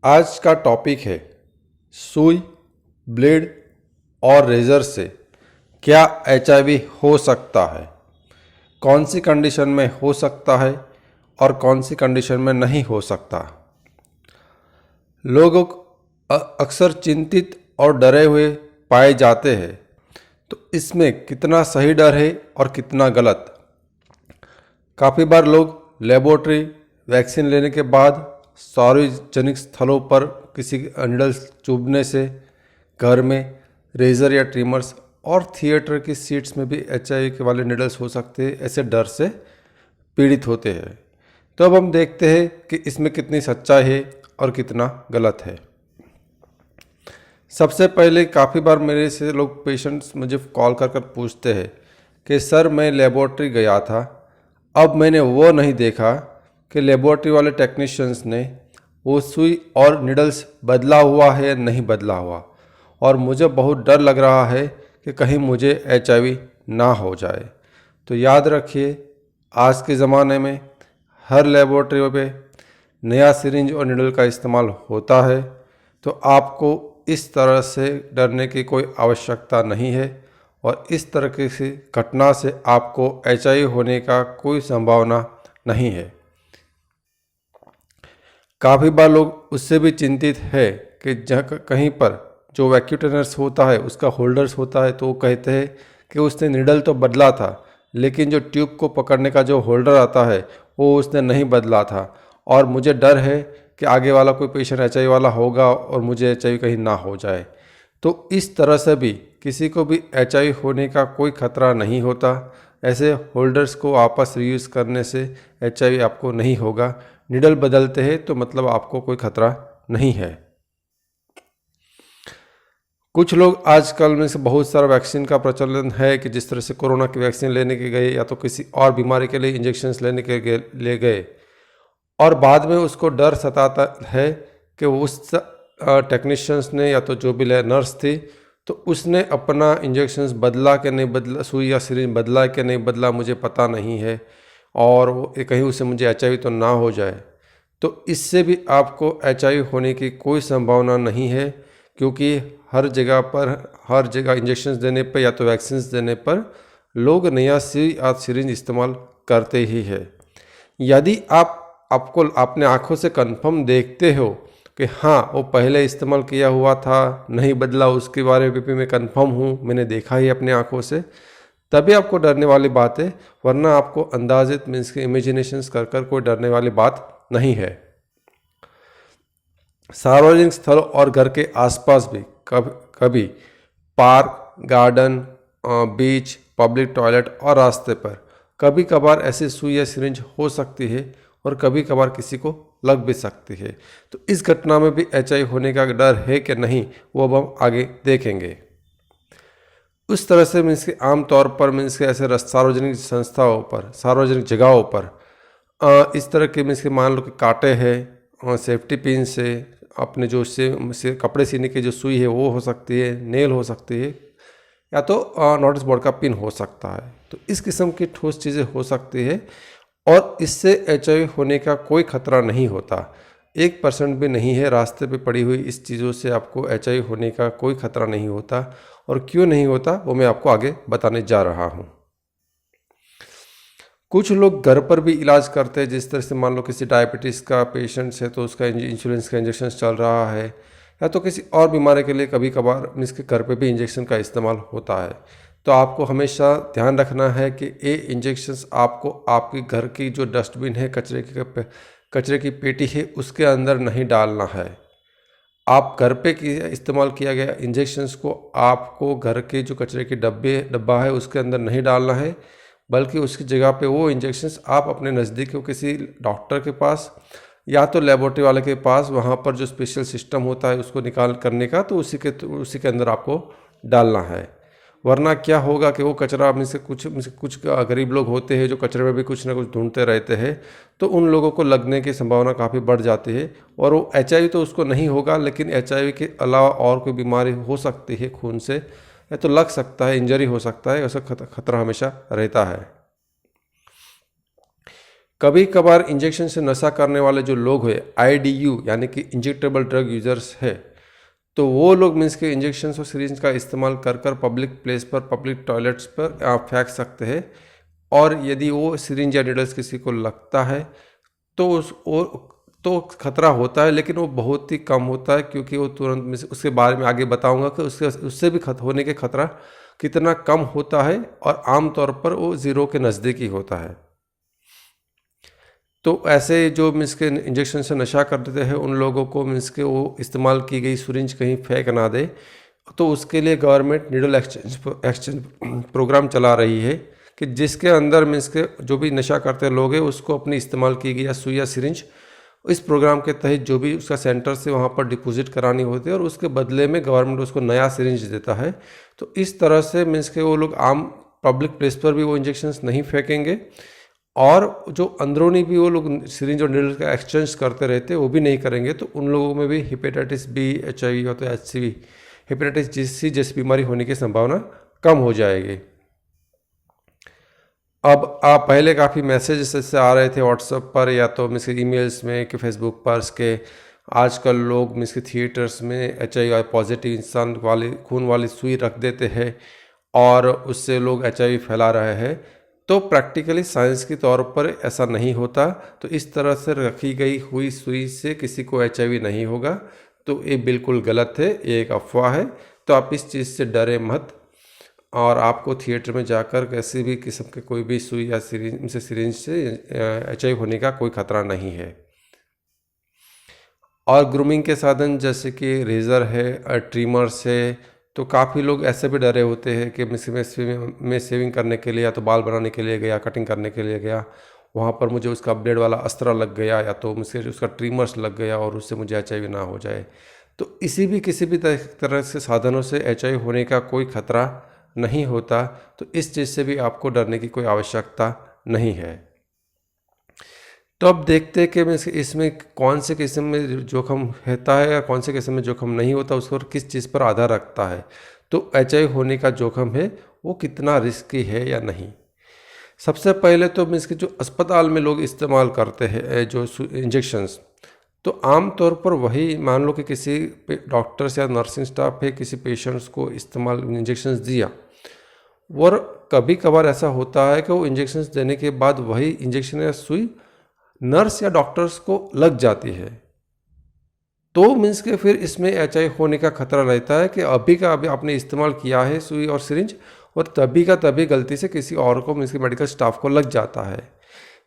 आज का टॉपिक है सुई, ब्लेड और रेज़र से क्या एचआईवी हो सकता है, कौन सी कंडीशन में हो सकता है और कौन सी कंडीशन में नहीं हो सकता। लोग अक्सर चिंतित और डरे हुए पाए जाते हैं, तो इसमें कितना सही डर है और कितना गलत। काफ़ी बार लोग लेबोरेटरी वैक्सीन लेने के बाद सार्वजनिक स्थलों पर किसी निडल्स चुभने से, घर में रेज़र या ट्रिमर्स और थिएटर की सीट्स में भी एचआईवी के वाले निडल्स हो सकते हैं, ऐसे डर से पीड़ित होते हैं। तो अब हम देखते हैं कि इसमें कितनी सच्चाई है और कितना गलत है। सबसे पहले काफ़ी बार मेरे से लोग पेशेंट्स मुझे कॉल कर कर पूछते हैं कि सर मैं लेबोरेटरी गया था, अब मैंने वो नहीं देखा कि लेबोरेटरी वाले टेक्नीशियंस ने वो सुई और निडल्स बदला हुआ है या नहीं बदला हुआ, और मुझे बहुत डर लग रहा है कि कहीं मुझे एचआईवी ना हो जाए। तो याद रखिए, आज के ज़माने में हर लेबोरेटरी पे नया सिरिंज और निडल का इस्तेमाल होता है, तो आपको इस तरह से डरने की कोई आवश्यकता नहीं है और इस तरह की घटना से आपको एचआईवी होने का कोई संभावना नहीं है। काफ़ी बार लोग उससे भी चिंतित है कि जहाँ कहीं पर जो वैक्यूटेनर्स होता है उसका होल्डर्स होता है, तो वो कहते हैं कि उसने निडल तो बदला था, लेकिन जो ट्यूब को पकड़ने का जो होल्डर आता है वो उसने नहीं बदला था, और मुझे डर है कि आगे वाला कोई पेशेंट एचआईवी वाला होगा और मुझे एचआईवी कहीं ना हो जाए। तो इस तरह से भी किसी को भी एचआईवी होने का कोई खतरा नहीं होता। ऐसे होल्डर्स को आपस रीयूज़ करने से एचआईवी आपको नहीं होगा। निडल बदलते हैं तो मतलब आपको कोई खतरा नहीं है। कुछ लोग आजकल में से बहुत सारा वैक्सीन का प्रचलन है कि जिस तरह से कोरोना की वैक्सीन लेने के गए या तो किसी और बीमारी के लिए इंजेक्शंस लेने के ले गए, और बाद में उसको डर सताता है कि उस टेक्नीशियंस ने या तो जो भी नर्स थी तो उसने अपना इंजेक्शंस बदला कि नहीं बदला, सुई या सिरिंज बदला कि नहीं बदला मुझे पता नहीं है, और वो कहीं उससे मुझे एचआईवी तो ना हो जाए। तो इससे भी आपको एचआईवी होने की कोई संभावना नहीं है, क्योंकि हर जगह इंजेक्शंस देने पर या तो वैक्सीन्स देने पर लोग नया सुई या सिरिंज इस्तेमाल करते ही है। यदि आपको अपने आँखों से कंफर्म देखते हो कि हाँ वो पहले इस्तेमाल किया हुआ था, नहीं बदला, उसके बारे में भी मैं कंफर्म हूँ, मैंने देखा ही अपने आँखों से, तभी आपको डरने वाली बात है, वरना आपको अंदाजित मीन्स के इमेजिनेशंस कर कोई डरने वाली बात नहीं है। सार्वजनिक स्थल और घर के आसपास भी कभी पार्क, गार्डन, बीच, पब्लिक टॉयलेट और रास्ते पर कभी कभार ऐसी सुई या सिरिंज हो सकती है और कभी कभार किसी को लग भी सकती है। तो इस घटना में भी एचआईवी होने का डर है कि नहीं, वो अब हम आगे देखेंगे। उस तरह से मीन्स के आम तौर पर मीन्स के ऐसे सार्वजनिक संस्थाओं पर, सार्वजनिक जगहों पर इस तरह के मीन्स के मान लो कि कांटे हैं, सेफ्टी पिन से अपने जो से कपड़े सीने की जो सुई है वो हो सकती है, नेल हो सकती है, या तो नोटिस बोर्ड का पिन हो सकता है। तो इस किस्म की ठोस चीज़ें हो सकती है और इससे एचआईवी होने का कोई खतरा नहीं होता, 1% भी नहीं है। रास्ते पे पड़ी हुई इस चीज़ों से आपको एचआईवी होने का कोई खतरा नहीं होता, और क्यों नहीं होता वो मैं आपको आगे बताने जा रहा हूँ। कुछ लोग घर पर भी इलाज करते हैं, जिस तरह से मान लो किसी डायबिटीज़ का पेशेंट्स है तो उसका इंसुलिन का इंजेक्शन चल रहा है, या तो किसी और बीमारी के लिए कभी कभार मीन्स के घर पे भी इंजेक्शन का इस्तेमाल होता है। तो आपको हमेशा ध्यान रखना है कि ये इंजेक्शंस आपको आपके घर की जो डस्टबिन है, कचरे की पेटी है, उसके अंदर नहीं डालना है। आप घर पे इस्तेमाल किया गया इंजेक्शंस को आपको घर के जो कचरे की डब्बा है उसके अंदर नहीं डालना है, बल्कि उसकी जगह पे वो इंजेक्शंस आप अपने नज़दीक हो किसी डॉक्टर के पास या तो लेबोरेटरी वाले के पास, वहाँ पर जो स्पेशल सिस्टम होता है उसको निकाल करने का, तो उसी के अंदर आपको डालना है। वरना क्या होगा कि वो कचरा में से कुछ गरीब लोग होते हैं जो कचरे में भी कुछ ना कुछ ढूंढते रहते हैं, तो उन लोगों को लगने की संभावना काफ़ी बढ़ जाती है, और वो एचआईवी तो उसको नहीं होगा, लेकिन एचआईवी के अलावा और कोई बीमारी हो सकती है खून से, या तो लग सकता है, इंजरी हो सकता है, ऐसा खतरा हमेशा रहता है। कभी कभार इंजेक्शन से नशा करने वाले जो लोग हैं, IDU यानी कि इंजेक्टेबल ड्रग यूजर्स है, तो वो लोग मीन्स के इंजेक्शन और सिरिंज का इस्तेमाल कर पब्लिक प्लेस पर, पब्लिक टॉयलेट्स पर आप फेंक सकते हैं। और यदि वो सिरिंज या नीडल्स किसी को लगता है तो तो खतरा होता है, लेकिन वो बहुत ही कम होता है, क्योंकि वो तुरंत में उसके बारे में आगे बताऊंगा कि उससे भी होने के खतरा कितना कम होता है, और आमतौर पर वो ज़ीरो के नज़दीक ही होता है। तो ऐसे जो मीन्स के इंजेक्शन से नशा करते हैं उन लोगों को मीन्स के वो इस्तेमाल की गई सिरिंज कहीं फेंक ना दे, तो उसके लिए गवर्नमेंट नीडल एक्सचेंज प्रोग्राम चला रही है कि जिसके अंदर मीन्स के जो भी नशा करते लोग हैं उसको अपनी इस्तेमाल की गई या सुई या सिरिंज इस प्रोग्राम के तहत जो भी उसका सेंटर से वहाँ पर डिपॉजिट करानी होती है, और उसके बदले में गवर्नमेंट उसको नया सिरिंज देता है। तो इस तरह से मीन्स के वो लोग आम पब्लिक प्लेस पर भी वो इंजेक्शन्स नहीं फेंकेंगे, और जो अंदरूनी भी वो लोग सिरिंज और नीडल का एक्सचेंज करते रहते वो भी नहीं करेंगे। तो उन लोगों में भी हेपेटाइटिस बी, HIV या तो HCV, हेपेटाइटिस सी जैसी बीमारी होने की संभावना कम हो जाएगी। अब आप पहले काफ़ी मैसेजेस से आ रहे थे व्हाट्सएप पर या तो मीन्स ईमेल्स में कि फेसबुक पर के आजकल लोग मीन्स के थिएटर्स में HIV पॉजिटिव इंसान वाली खून वाली सुई रख देते हैं और उससे लोग HIV फैला रहे हैं। तो प्रैक्टिकली साइंस के तौर पर ऐसा नहीं होता। तो इस तरह से रखी गई हुई सुई से किसी को HIV नहीं होगा, तो ये बिल्कुल गलत है, ये एक अफवाह है। तो आप इस चीज़ से डरे मत, और आपको थिएटर में जाकर किसी भी किस्म के कोई भी सुई या सिरिंज से HIV होने का कोई खतरा नहीं है। और ग्रूमिंग के साधन जैसे कि रेज़र है, ट्रिमर्स है, तो काफ़ी लोग ऐसे भी डरे होते हैं कि मैं सेविंग करने के लिए या तो बाल बनाने के लिए गया, कटिंग करने के लिए गया, वहाँ पर मुझे उसका ब्लेड वाला अस्त्र लग गया या तो मुझसे उसका ट्रिमर्स लग गया और उससे मुझे HIV ना हो जाए। तो किसी भी तरह से साधनों से HIV होने का कोई खतरा नहीं होता। तो इस चीज़ से भी आपको डरने की कोई आवश्यकता नहीं है। तो अब देखते हैं कि इसमें कौन से किस्म में जोखिम होता है या कौन से किस्म में जोखिम नहीं होता, उसको किस चीज़ पर आधार रखता है। तो HIV होने का जोखिम है वो कितना रिस्की है या नहीं। सबसे पहले तो मीन्स कि जो अस्पताल में लोग इस्तेमाल करते हैं जो इंजेक्शन्स, तो आम तौर पर वही मान लो कि किसी डॉक्टर्स या नर्सिंग स्टाफ है किसी पेशेंट्स को इस्तेमाल इंजेक्शन्स दिया, और कभी कभार ऐसा होता है कि वो इंजेक्शन्स देने के बाद वही इंजेक्शन या सुई नर्स या डॉक्टर्स को लग जाती है। तो मीन्स के फिर इसमें HIV होने का खतरा रहता है कि अभी का अभी आपने इस्तेमाल किया है सुई और सिरिंज, और तभी का तभी गलती से किसी और को मीन्स के मेडिकल स्टाफ को लग जाता है।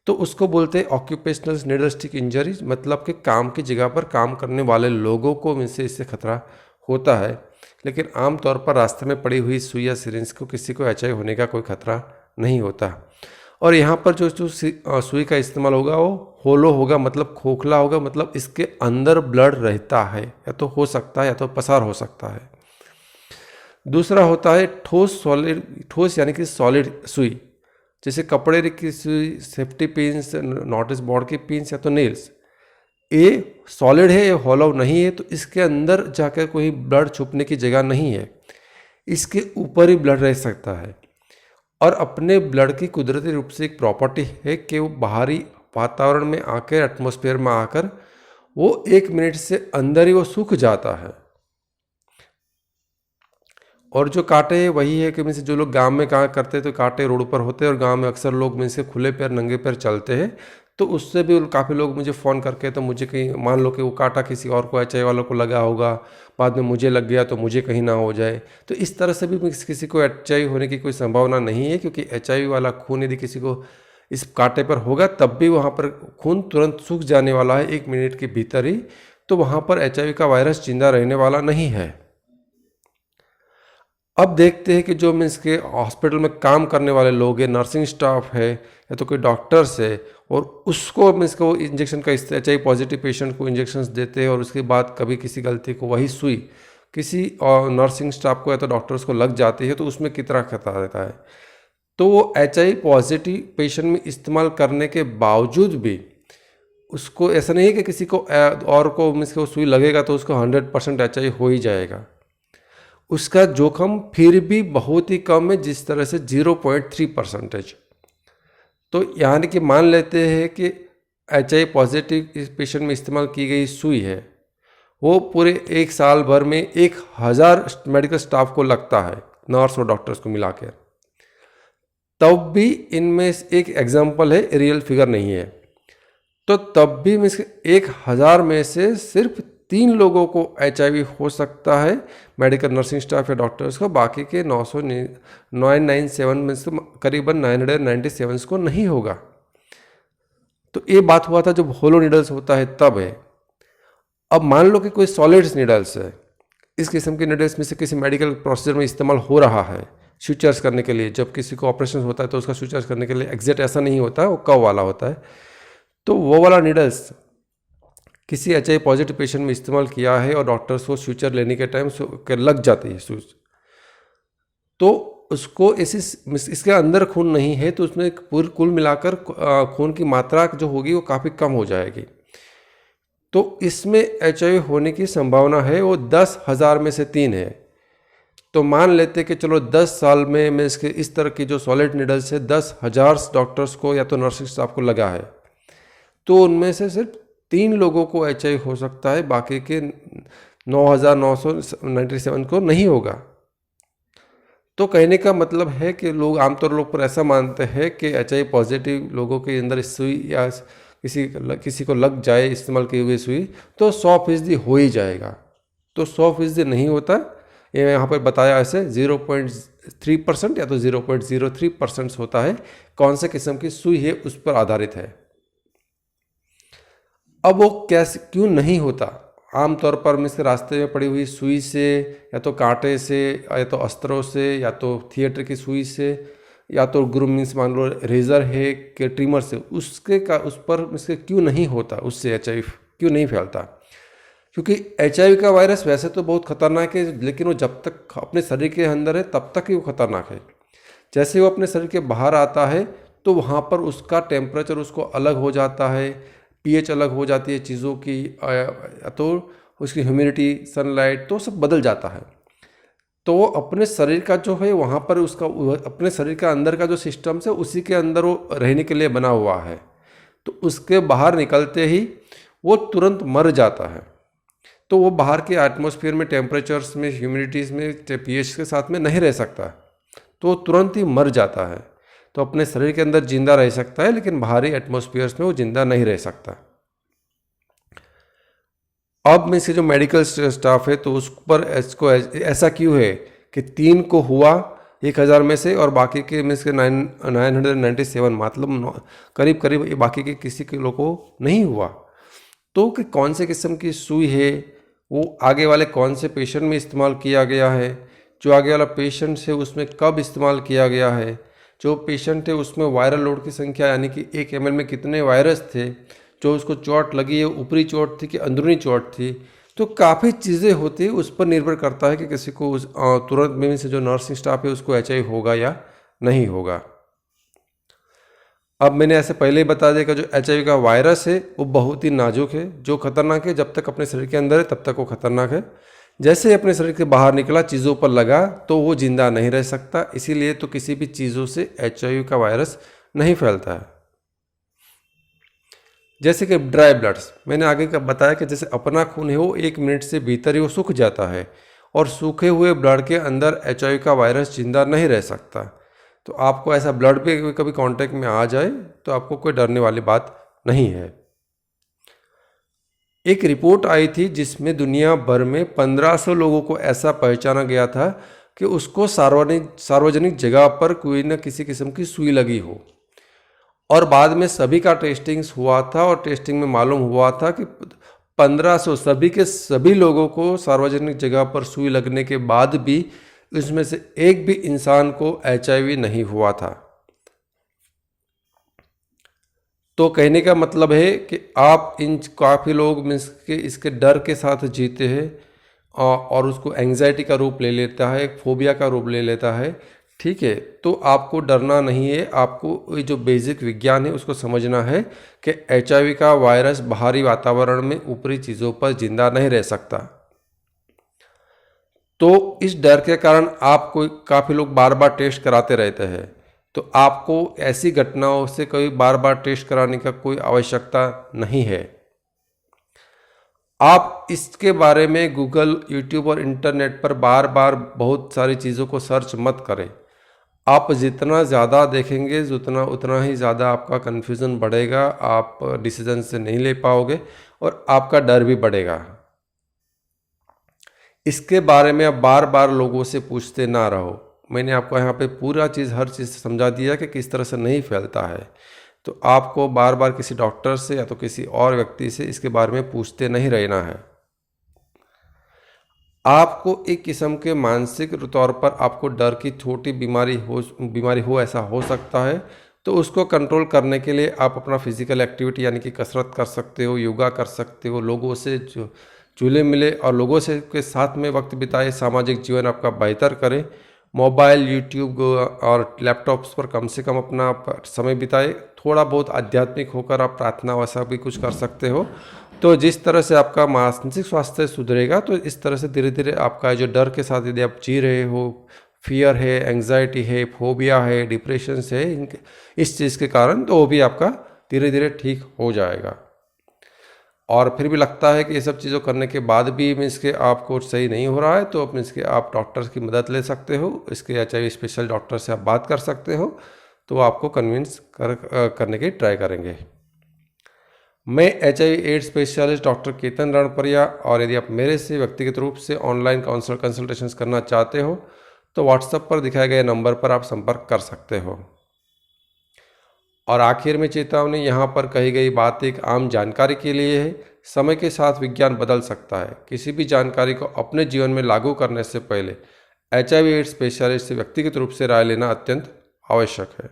तो उसको बोलते हैं ऑक्यूपेशनल नीडल स्टिक इंजरी, मतलब कि काम की जगह पर काम करने वाले लोगों को मीन्स से इससे खतरा होता है। लेकिन आमतौर पर रास्ते में पड़ी हुई सुई या सिरिंज को किसी को HIV होने का कोई खतरा नहीं होता। और यहाँ पर जो सुई का इस्तेमाल होगा वो होलो होगा, मतलब खोखला होगा, मतलब इसके अंदर ब्लड रहता है, या तो हो सकता है या तो पसार हो सकता है। दूसरा होता है ठोस यानी कि सॉलिड सुई, जैसे कपड़े की सुई, सेफ्टी पिन्स, नोटिस बोर्ड की पिन्स या तो नेल्स। ये सॉलिड है, ये हॉलो नहीं है, तो इसके अंदर जाकर कोई ब्लड छुपने की जगह नहीं है, इसके ऊपर ही ब्लड रह सकता है। और अपने ब्लड की कुदरती रूप से एक प्रॉपर्टी है कि वो बाहरी वातावरण में आकर, एटमॉस्फेयर में आकर वो 1 मिनट से अंदर ही वो सूख जाता है। और जो कांटे है वही है कि जो लोग गांव में कहाँ करते हैं तो कांटे रोड पर होते हैं, और गांव में अक्सर लोग में से खुले पैर नंगे पैर चलते हैं। तो उससे भी काफ़ी लोग मुझे फ़ोन करके, तो मुझे कहीं मान लो कि वो कांटा किसी और को HIV वालों को लगा होगा, बाद में मुझे लग गया तो मुझे कहीं ना हो जाए। तो इस तरह से भी किसी को HIV होने की कोई संभावना नहीं है, क्योंकि HIV वाला खून यदि किसी को इस कांटे पर होगा तब भी वहाँ पर खून तुरंत सूख जाने वाला है 1 मिनट के भीतर ही। तो वहाँ पर HIV का वायरस जिंदा रहने वाला नहीं है। अब देखते हैं कि जो मीन्स के हॉस्पिटल में काम करने वाले लोग हैं, नर्सिंग स्टाफ है या तो कोई डॉक्टर्स है, और उसको मीन्स को इंजेक्शन का HIV पॉजिटिव पेशेंट को इंजेक्शन्स देते हैं, और उसके बाद कभी किसी गलती को वही सुई किसी नर्सिंग स्टाफ को या तो डॉक्टर्स को लग जाती है, तो उसमें कितना खतरा रहता है। तो वो HIV पॉजिटिव पेशेंट में इस्तेमाल करने के बावजूद भी उसको ऐसा नहीं है कि किसी को और को मीन्स को सुई लगेगा तो उसको 100% HIV हो ही जाएगा। उसका जोखिम फिर भी बहुत ही कम है, जिस तरह से 0.3%। तो यानी कि मान लेते हैं कि HIV पॉजिटिव इस पेशेंट में इस्तेमाल की गई सुई है, वो पूरे एक साल भर में 1000 मेडिकल स्टाफ को लगता है, नर्स और डॉक्टर्स को मिला के। तब भी इनमें से एक एग्जाम्पल है, रियल फिगर नहीं है, तो तब भी 1000 में से सिर्फ 3 लोगों को HIV हो सकता है, मेडिकल नर्सिंग स्टाफ या डॉक्टर्स को। बाकी के 997 में से करीबन 997 को नहीं होगा। तो ये बात हुआ था जब होलो नीडल्स होता है तब है। अब मान लो कि कोई सॉलिड्स नीडल्स है, इस किस्म के नीडल्स में से किसी मेडिकल प्रोसीजर में इस्तेमाल हो रहा है स्यूचर्स करने के लिए। जब किसी को ऑपरेशन होता है तो उसका स्यूचर्स करने के लिए एग्जैक्ट ऐसा नहीं होता है, वो कव वाला होता है। तो वो वाला नीडल्स किसी HIV पॉजिटिव पेशेंट में इस्तेमाल किया है और डॉक्टर्स को स्यूचर लेने के टाइम लग जाती है सूच, तो उसको इसके अंदर खून नहीं है, तो उसमें कुल मिलाकर खून की मात्रा जो होगी वो काफ़ी कम हो जाएगी। तो इसमें HIV होने की संभावना है वो 10,000 में से 3 है। तो मान लेते कि चलो 10 साल में इसके इस तरह की जो सॉलिड नीडल्स है 10,000 डॉक्टर्स को या तो नर्सिंग स्टाफ को लगा है, तो उनमें से सिर्फ 3 लोगों को HIV हो सकता है, बाकी के 9,997 को नहीं होगा। तो कहने का मतलब है कि आमतौर पर ऐसा मानते हैं कि HIV पॉजिटिव लोगों के अंदर सुई या किसी को लग जाए इस्तेमाल की हुई सुई तो 100% हो ही जाएगा। तो 100% नहीं होता, ये यहाँ पर बताया ऐसे 0.3% या तो 0.03% होता है। कौन से किस्म की सुई है उस पर आधारित है। अब वो क्यों नहीं होता? आमतौर पर इसके रास्ते में पड़ी हुई सुई से, या तो कांटे से, या तो अस्त्रों से, या तो थिएटर की सुई से, या तो ग्रूमिंग मान लो रेजर है कि ट्रिमर से, उस पर इसके क्यों नहीं होता, उससे HIV क्यों नहीं फैलता? क्योंकि HIV का वायरस वैसे तो बहुत खतरनाक है, लेकिन वो जब तक अपने शरीर के अंदर है तब तक ही वो खतरनाक है। जैसे वो अपने शरीर के बाहर आता है तो वहाँ पर उसका टेम्परेचर उसको अलग हो जाता है, pH अलग हो जाती है चीज़ों की, तो उसकी ह्यूमिडिटी, सनलाइट, तो सब बदल जाता है। तो वो अपने शरीर का जो है वहाँ पर उसका अपने शरीर का अंदर का जो सिस्टम है उसी के अंदर वो रहने के लिए बना हुआ है। तो उसके बाहर निकलते ही वो तुरंत मर जाता है। तो वो बाहर के एटमॉस्फेयर में, टेम्परेचर्स में, ह्यूमिडिटीज़ में, pH के साथ में नहीं रह सकता, तो वो तुरंत ही मर जाता है। तो अपने शरीर के अंदर जिंदा रह सकता है, लेकिन बाहरी एटमॉस्फेयर्स में वो जिंदा नहीं रह सकता। अब में से जो मेडिकल स्टाफ है तो उस पर इसको ऐसा क्यों है कि 3 को हुआ 1000 में से और बाकी के में से 997, मतलब करीब करीब बाकी के किसी के लोगों को नहीं हुआ। तो कि कौन से किस्म की सुई है, वो आगे वाले कौन से पेशेंट में इस्तेमाल किया गया है, जो आगे वाला पेशेंट है उसमें कब इस्तेमाल किया गया है, जो पेशेंट है उसमें वायरल लोड की संख्या यानी कि 1 ml में कितने वायरस थे, जो उसको चोट लगी है ऊपरी चोट थी कि अंदरूनी चोट थी। तो काफ़ी चीज़ें होती है, उस पर निर्भर करता है कि किसी को तुरंत में से जो नर्सिंग स्टाफ है उसको HIV होगा या नहीं होगा। अब मैंने ऐसे पहले ही बता दिया कि जो HIV का वायरस है वो बहुत ही नाजुक है, जो खतरनाक है। जब तक अपने शरीर के अंदर है तब तक वो खतरनाक है, जैसे ही अपने शरीर के बाहर निकला, चीज़ों पर लगा, तो वो जिंदा नहीं रह सकता। इसीलिए तो किसी भी चीज़ों से HIV का वायरस नहीं फैलता है। जैसे कि ड्राई ब्लड्स, मैंने आगे का बताया कि जैसे अपना खून है वो 1 मिनट से भीतर ही वो सूख जाता है, और सूखे हुए ब्लड के अंदर HIV का वायरस जिंदा नहीं रह सकता। तो आपको ऐसा ब्लड पे कभी कांटेक्ट में आ जाए तो आपको कोई डरने वाली बात नहीं है। एक रिपोर्ट आई थी जिसमें दुनिया भर में 1500 लोगों को ऐसा पहचाना गया था कि उसको सार्वजनिक जगह पर कोई न किसी किस्म की सुई लगी हो, और बाद में सभी का टेस्टिंग्स हुआ था और टेस्टिंग में मालूम हुआ था कि 1500 सभी के सभी लोगों को सार्वजनिक जगह पर सुई लगने के बाद भी उसमें से एक भी इंसान को HIV नहीं हुआ था। तो कहने का मतलब है कि आप काफ़ी लोग इसके डर के साथ जीते हैं और उसको एंग्जाइटी का रूप ले लेता है, फोबिया का रूप ले लेता है। ठीक है, तो आपको डरना नहीं है, आपको ये जो बेसिक विज्ञान है उसको समझना है कि HIV का वायरस बाहरी वातावरण में ऊपरी चीज़ों पर जिंदा नहीं रह सकता। तो इस डर के कारण आपको काफ़ी लोग बार बार टेस्ट कराते रहते हैं तो आपको ऐसी घटनाओं से कभी बार बार टेस्ट कराने का कोई आवश्यकता नहीं है। आप इसके बारे में गूगल, यूट्यूब और इंटरनेट पर बार बार बहुत सारी चीज़ों को सर्च मत करें। आप जितना ज़्यादा देखेंगे उतना उतना ही ज़्यादा आपका कन्फ्यूज़न बढ़ेगा, आप डिसीजन से नहीं ले पाओगे और आपका डर भी बढ़ेगा। इसके बारे में आप बार बार लोगों से पूछते ना रहो। मैंने आपको यहाँ पे पूरा चीज़, हर चीज़ समझा दिया कि किस तरह से नहीं फैलता है। तो आपको बार बार किसी डॉक्टर से या तो किसी और व्यक्ति से इसके बारे में पूछते नहीं रहना है। आपको एक किस्म के मानसिक तौर पर आपको डर की छोटी बीमारी हो ऐसा हो सकता है। तो उसको कंट्रोल करने के लिए आप अपना फिजिकल एक्टिविटी यानी कि कसरत कर सकते हो, योगा कर सकते हो, लोगों से जो जुले मिले और लोगों से के साथ में वक्त बिताए, सामाजिक जीवन आपका बेहतर करें। मोबाइल, यूट्यूब और लैपटॉप्स पर कम से कम अपना आप समय बिताए। थोड़ा बहुत आध्यात्मिक होकर आप प्रार्थना वैसा भी कुछ कर सकते हो। तो जिस तरह से आपका मानसिक स्वास्थ्य सुधरेगा, तो इस तरह से धीरे धीरे आपका जो डर के साथ यदि आप जी रहे हो, फियर है, एंग्जाइटी है, फोबिया है, डिप्रेशन है, इस चीज़ के कारण, तो वो भी आपका धीरे धीरे ठीक हो जाएगा। और फिर भी लगता है कि ये सब चीज़ों करने के बाद भी मीन्स के आपको सही नहीं हो रहा है, तो मीन्स के आप डॉक्टर की मदद ले सकते हो। इसके HIV स्पेशल डॉक्टर से आप बात कर सकते हो, तो वो आपको कन्विंस करने की ट्राई करेंगे। मैं HIV/AIDS स्पेशलिस्ट डॉक्टर केतन रणपरिया, और यदि आप मेरे से व्यक्तिगत रूप से ऑनलाइन कंसल्टेशंस करना चाहते हो तो व्हाट्सएप पर दिखाए गए नंबर पर आप संपर्क कर सकते हो। और आखिर में चेतावनी, यहाँ पर कही गई बात एक आम जानकारी के लिए है। समय के साथ विज्ञान बदल सकता है। किसी भी जानकारी को अपने जीवन में लागू करने से पहले HIV/AIDS स्पेशलिस्ट से व्यक्तिगत रूप से राय लेना अत्यंत आवश्यक है।